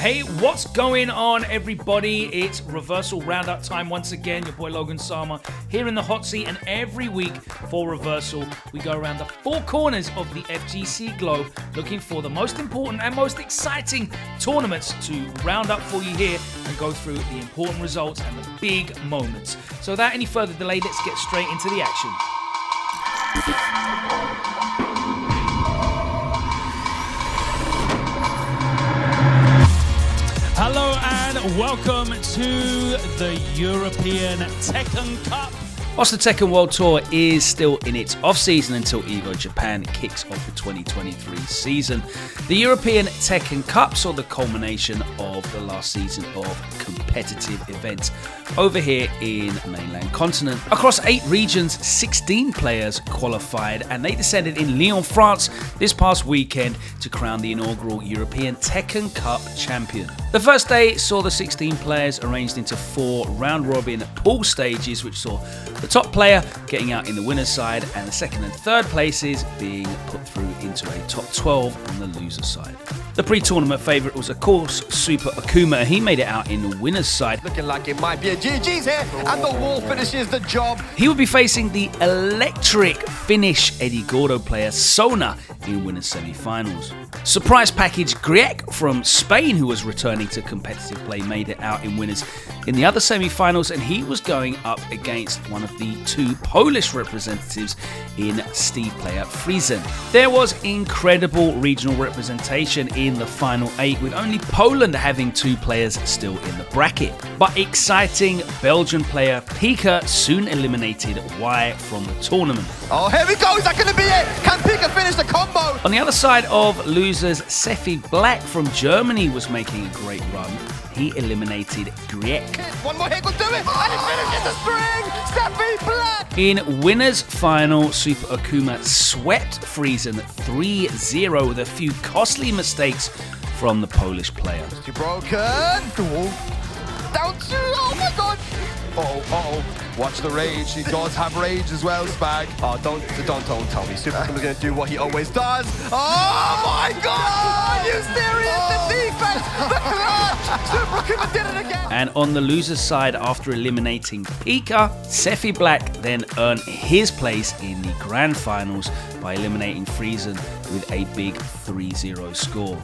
Hey, what's going on, everybody? It's Reversal Roundup time once again. Your boy Logan Sama here in the hot seat, and every week for Reversal, we go around the four corners of the FGC globe looking for the most important and most exciting tournaments to round up for you here and go through the important results and the big moments. So without any further delay, let's get straight into the action. Hello and welcome to the European Tekken Cup. Whilst the Tekken World Tour is still in its off-season until EVO Japan kicks off the 2023 season, the European Tekken Cup saw the culmination of the last season of competitive events over here in mainland continent. Across 8 regions, 16 players qualified, and they descended in Lyon, France this past weekend to crown the inaugural European Tekken Cup champion. The first day saw the 16 players arranged into 4 round-robin pool stages, which saw the top player getting out in the winner's side and the second and third places being put through into a top 12 on the loser side. The pre-tournament favourite was, of course, Super AKUMA. He made it out in the winner's side. Looking like it might be a GG's here, and the wall finishes the job. He would be facing the electric Finnish Eddie Gordo player Sona in winners semi-finals. Surprise package Griek from Spain, who was returning to competitive play, made it out in winners in the other semi-finals, and he was going up against one of the 2 Polish representatives in Steve player Friesen. There was incredible regional representation in the final 8, with only Poland having 2 players still in the bracket. But exciting Belgian player Pika soon eliminated Y from the tournament. Oh, here we go, is that going to be it? Can Pika finish the combo? On the other side of losers, Sefi Black from Germany was making a great run. He eliminated Griek. One more hit will do it, and he finishes the string! Sefi Black! In winners final, Super AKUMA swept Friesen 3-0 with a few costly mistakes from the Polish player. Too broken. Down to, oh my god! Uh-oh. Watch the rage. He does have rage as well, Spag. Oh, don't tell me. Super AKUMA's going to do what he always does. Oh my god! Are you serious? The defense! The clutch! Super AKUMA did it again! And on the loser's side, after eliminating Pika, Sefi Black then earned his place in the grand finals by eliminating Friesen with a big 3-0 score.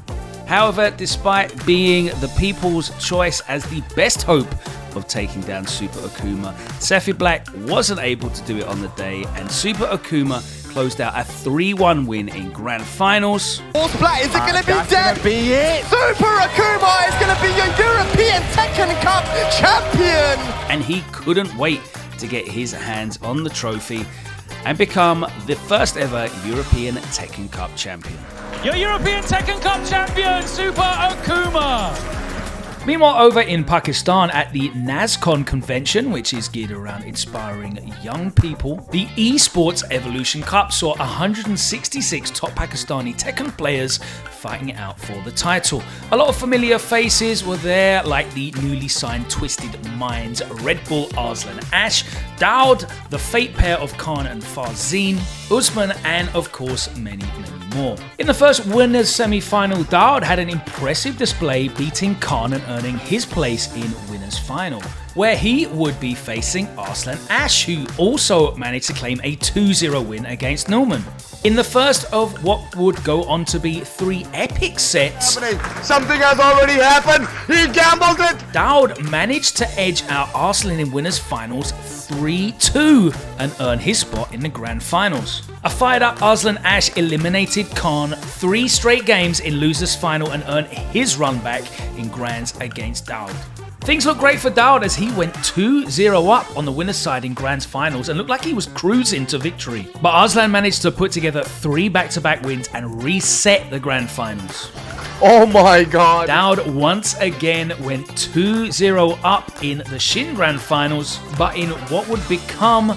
However, despite being the people's choice as the best hope of taking down Super AKUMA, Sefi Black wasn't able to do it on the day, and Super AKUMA closed out a 3-1 win in grand finals. Fourth plat, is it going to be dead? Be it. Super AKUMA is going to be your European Tekken Cup champion! And he couldn't wait to get his hands on the trophy and become the first ever European Tekken Cup champion. Your European Tekken Cup champion, Super AKUMA! Meanwhile, over in Pakistan at the Nascon convention, which is geared around inspiring young people, the Esports Evolution Cup saw 166 top Pakistani Tekken players fighting out for the title. A lot of familiar faces were there, like the newly signed Twisted Minds Red Bull Arslan Ash, Daud, the fate pair of Khan and Farzeen, Usman, and of course many more. In the first winners semi-final, Daud had an impressive display, beating Khan and earning his place in winners final, where he would be facing Arslan Ash, who also managed to claim a 2-0 win against Newman. In the first of what would go on to be 3 epic sets, something has already happened. He gambled it. Daud managed to edge out Arslan in winners finals 3-2 and earn his spot in the grand finals. A fired up Arslan Ash eliminated Khan 3 straight games in losers final and earned his run back in grands against Daud. Things looked great for Daud as he went 2-0 up on the winner's side in Grands Finals and looked like he was cruising to victory. But Arslan managed to put together 3 back-to-back wins and reset the Grand Finals. Oh my god! Daud once again went 2-0 up in the Shin Grand Finals, but in what would become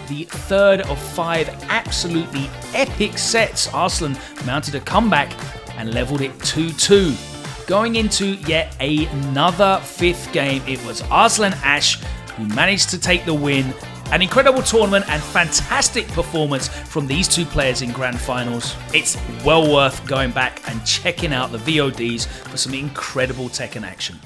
the third of 5 absolutely epic sets, Arslan mounted a comeback and leveled it 2-2. Going into yet another 5th game, it was Arslan Ash who managed to take the win An incredible tournament and fantastic performance from these two players in grand finals. It's well worth going back and checking out the VODs for some incredible Tekken action.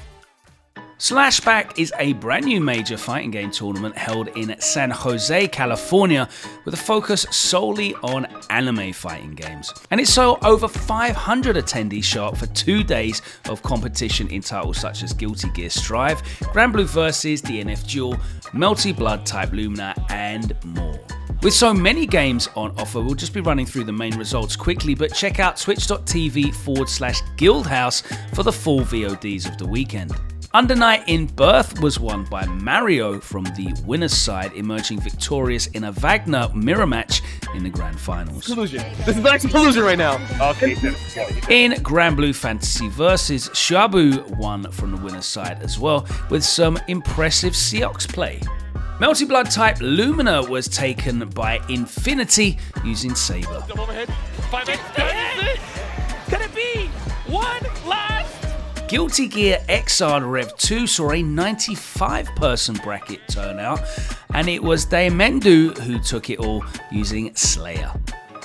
Slashback is a brand new major fighting game tournament held in San Jose, California, with a focus solely on anime fighting games. And it saw over 500 attendees show up for 2 days of competition in titles such as Guilty Gear Strive, Grand Blue vs. DNF Duel, Melty Blood Type Lumina, and more. With so many games on offer, we'll just be running through the main results quickly, but check out twitch.tv/Guildhouse for the full VODs of the weekend. Under Night in Birth was won by Mario from the winner's side, emerging victorious in a Wagner mirror match in the grand finals. Collusion. This is like collusion right now. Okay. In Grand Blue Fantasy vs. Shabu won from the winner's side as well, with some impressive Seox play. Melty Blood Type Lumina was taken by Infinity using Saber. Could it be one last? Guilty Gear Xrd Rev 2 saw a 95-person bracket turnout, and it was Daimendu who took it all using Slayer.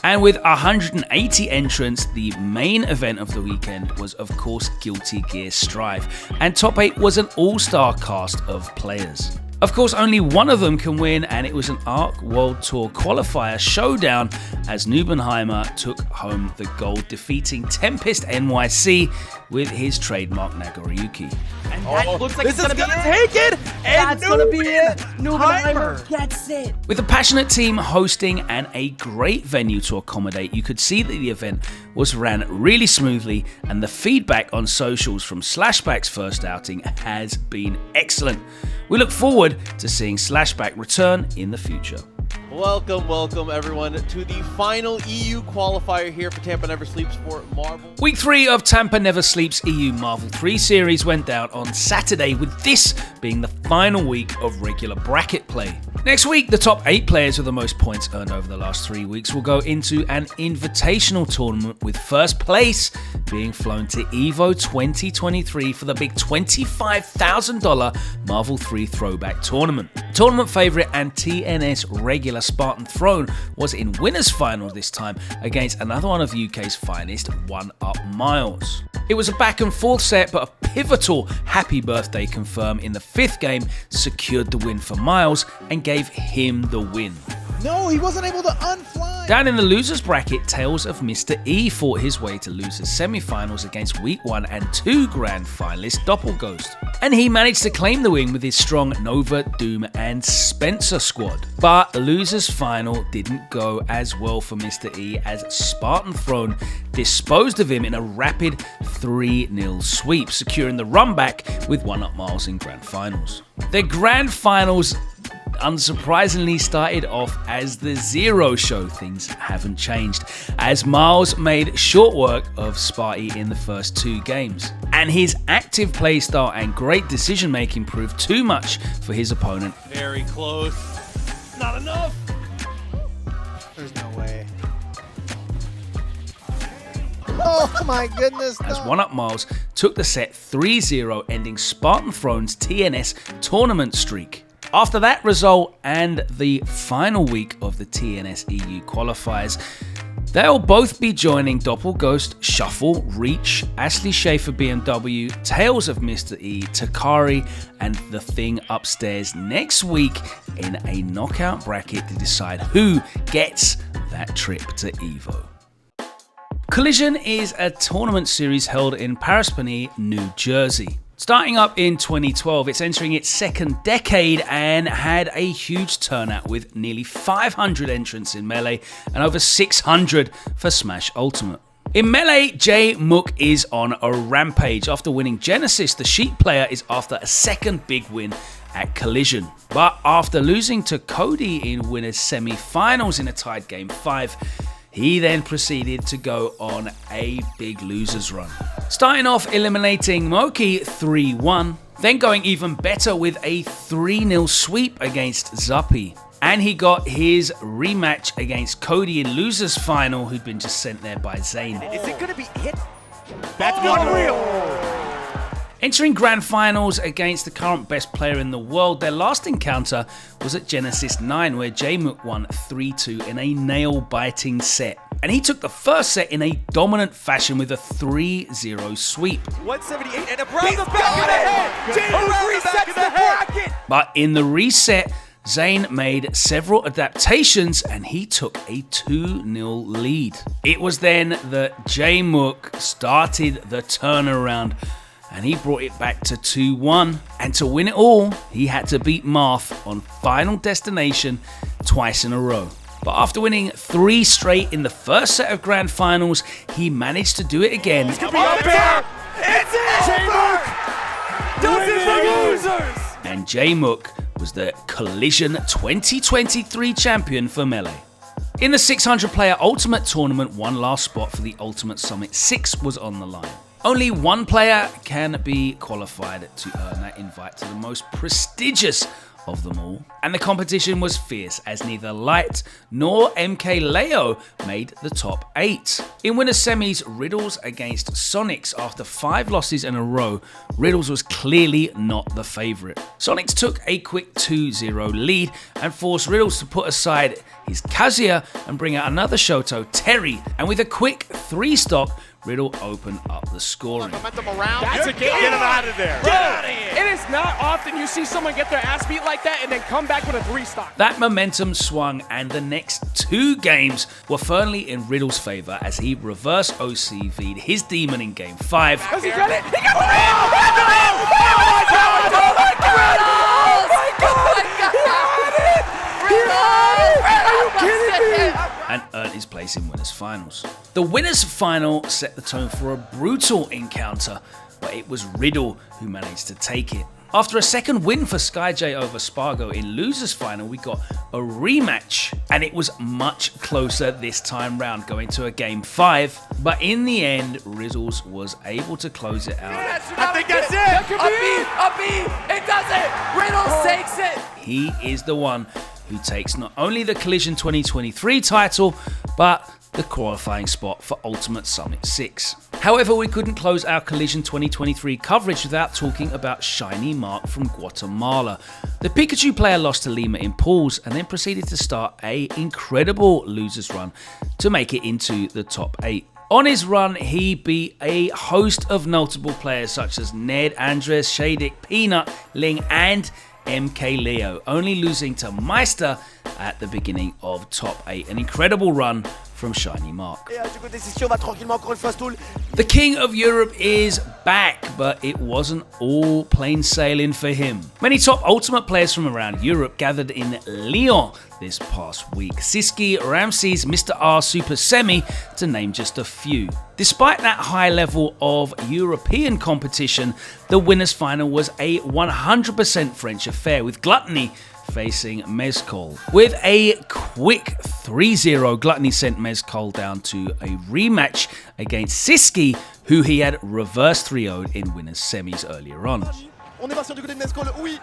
And with 180 entrants, the main event of the weekend was of course Guilty Gear Strive, and top 8 was an all-star cast of players. Of course, only one of them can win, and it was an ARC World Tour qualifier showdown as Nubenheimer took home the gold, defeating Tempest NYC with his trademark Nagoriyuki. And that looks like it's gonna take it! And that's gonna be it! Nubenheimer gets it! With a passionate team hosting and a great venue to accommodate, you could see that the event was ran really smoothly, and the feedback on socials from Slashback's first outing has been excellent. We look forward to seeing Slashback return in the future. Welcome everyone to the final EU qualifier here for Tampa Never Sleeps for Marvel. Week 3 of Tampa Never Sleeps EU Marvel 3 series went down on Saturday, with this being the final week of regular bracket play. Next week, the top 8 players with the most points earned over the last 3 weeks will go into an invitational tournament, with first place being flown to EVO 2023 for the big $25,000 Marvel 3 throwback tournament. Tournament favourite and TNS regular Spartan Throne was in winners final this time against another one of UK's finest, 1UP Miles. It was a back and forth set, but a pivotal happy birthday confirm in the 5th game secured the win for Miles and gave him the win. No, he wasn't able to unfly. Down in the losers bracket, Tales of Mr. E fought his way to losers semi-finals against week 1 and 2 grand finalist Doppelghost. And he managed to claim the win with his strong Nova, Doom and Spencer squad. But the losers final didn't go as well for Mr. E, as Spartan Throne disposed of him in a rapid 3-0 sweep, securing the run back with 1UP Miles in grand finals. The grand finals unsurprisingly started off as the zero show. Things haven't changed, as Miles made short work of Sparty in the first 2 games, and his active playstyle and great decision making proved too much for his opponent. Very close. Not enough. There's no way. Oh my goodness. As 1UP Miles took the set 3-0, ending Spartan Throne's TNS tournament streak. After that result and the final week of the TNS EU qualifiers, they'll both be joining Doppelghost, Shuffle, Reach, Ashley Schaefer BMW, Tales of Mr. E, Takari, and The Thing upstairs next week in a knockout bracket to decide who gets that trip to EVO. Collision is a tournament series held in Parsippany, New Jersey. Starting up in 2012, it's entering its 2nd decade and had a huge turnout with nearly 500 entrants in Melee and over 600 for Smash Ultimate. In Melee, Jay Mook is on a rampage. After winning Genesis, the Sheep player is after a 2nd big win at Collision. But after losing to Cody in winners semi-finals in a tied Game 5, he then proceeded to go on a big losers run. Starting off eliminating Moki 3-1, then going even better with a 3-0 sweep against Zuppi. And he got his rematch against Cody in losers final, who'd been just sent there by Zayn. Is it gonna be hit? That's unreal! Entering grand finals against the current best player in the world, their last encounter was at Genesis 9, where J-Mook won 3-2 in a nail-biting set. And he took the first set in a dominant fashion with a 3-0 sweep. 178 and around the back of the head. J-Mook resets the bracket. But in the reset, Zayn made several adaptations and he took a 2-0 lead. It was then that J-Mook started the turnaround and he brought it back to 2-1. And to win it all, he had to beat Marth on Final Destination twice in a row. But after winning 3 straight in the first set of grand finals, he managed to do it again. It's J-Mook does it for losers. And J-Mook was the Collision 2023 champion for Melee. In the 600-player Ultimate Tournament, one last spot for the Ultimate Summit 6 was on the line. Only one player can be qualified to earn that invite to the most prestigious of them all. And the competition was fierce as neither Light nor MK Leo made the top 8. In winners semis, Riddles against Sonics. After 5 losses in a row, Riddles was clearly not the favourite. Sonics took a quick 2-0 lead and forced Riddles to put aside his Kazuya and bring out another Shoto, Terry, and with a quick 3-stock, Riddle opened up the scoring. That's a game. Get him out of there. Get out of here. It is not often you see someone get their ass beat like that and then come back with a 3-stock. That momentum swung and the next 2 games were firmly in Riddle's favour as he reverse OCV'd his demon in game 5. Does he get it? He got the win! Oh my God! Oh my God! Oh my God! He had it! Are you kidding me? And earned his place in winners finals. The winners final set the tone for a brutal encounter, but it was Riddle who managed to take it. After a second win for SkyJ over Spargo in losers final, we got a rematch, and it was much closer this time round, going to a game 5. But in the end, Riddles was able to close it out. I think that's it. A B. It does it. Riddles takes it. He is the one who takes not only the Collision 2023 title, but the qualifying spot for Ultimate Summit 6. However, we couldn't close our Collision 2023 coverage without talking about Shiny Mark from Guatemala. The Pikachu player lost to Lima in pools and then proceeded to start an incredible losers run to make it into the top 8. On his run, he beat a host of notable players such as Ned, Andres, Shadik, Peanut, Ling, and MK Leo, only losing to Meister at the beginning of top 8. An incredible run from Shiny Mark. The King of Europe is back, but it wasn't all plain sailing for him. Many top Ultimate players from around Europe gathered in Lyon this past week. Siski, Ramses, Mr. R, Super Semi, to name just a few. Despite that high level of European competition, the winners final was a 100% French affair, with Gluttony facing Mezcol. With a quick 3-0, Gluttony sent Mezcol down to a rematch against Siski, who he had reverse 3-0'd in winners semis earlier on. On est parti du côté de Nascon. Oui.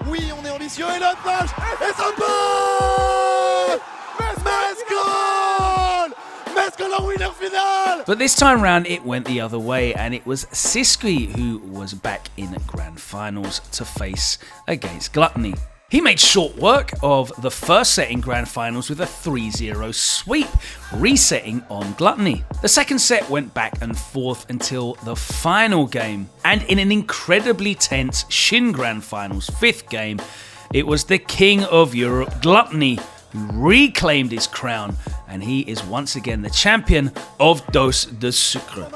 Oui, on est ambitieux et notre match et ça part! Nascon! Nascon en winner final! But this time round it went the other way, and it was Siski who was back in grand finals to face against Gluttony. He made short work of the first set in grand finals with a 3-0 sweep, resetting on Gluttony. The second set went back and forth until the final game, and in an incredibly tense Shin Grand Finals 5th game, it was the King of Europe, Gluttony, who reclaimed his crown, and he is once again the champion of Dos de Sucre.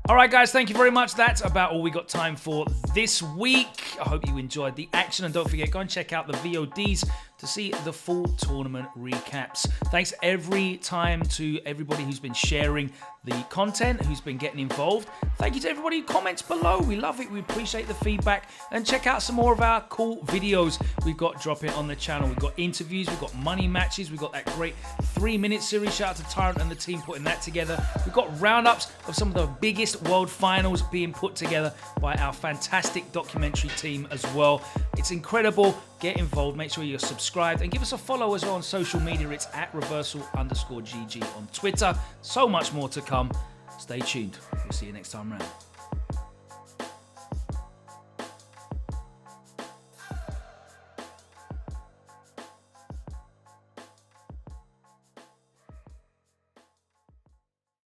Alright guys, thank you very much. That's about all we got time for this week. I hope you enjoyed the action, and don't forget, go and check out the VODs to see the full tournament recaps. Thanks every time to everybody who's been sharing the content, who's been getting involved. Thank you to everybody who comments below. We love it. We appreciate the feedback. And check out some more of our cool videos we've got dropping on the channel. We've got interviews, we've got money matches, we've got that great 3-minute series. Shout out to Tyrant and the team putting that together. We've got roundups of some of the biggest world finals being put together by our fantastic documentary team as well. It's incredible. get involved. Make sure you're subscribed and give us a follow as well on social media. It's at @reversal_GG on Twitter. So much more to come. Stay tuned. We'll see you next time round.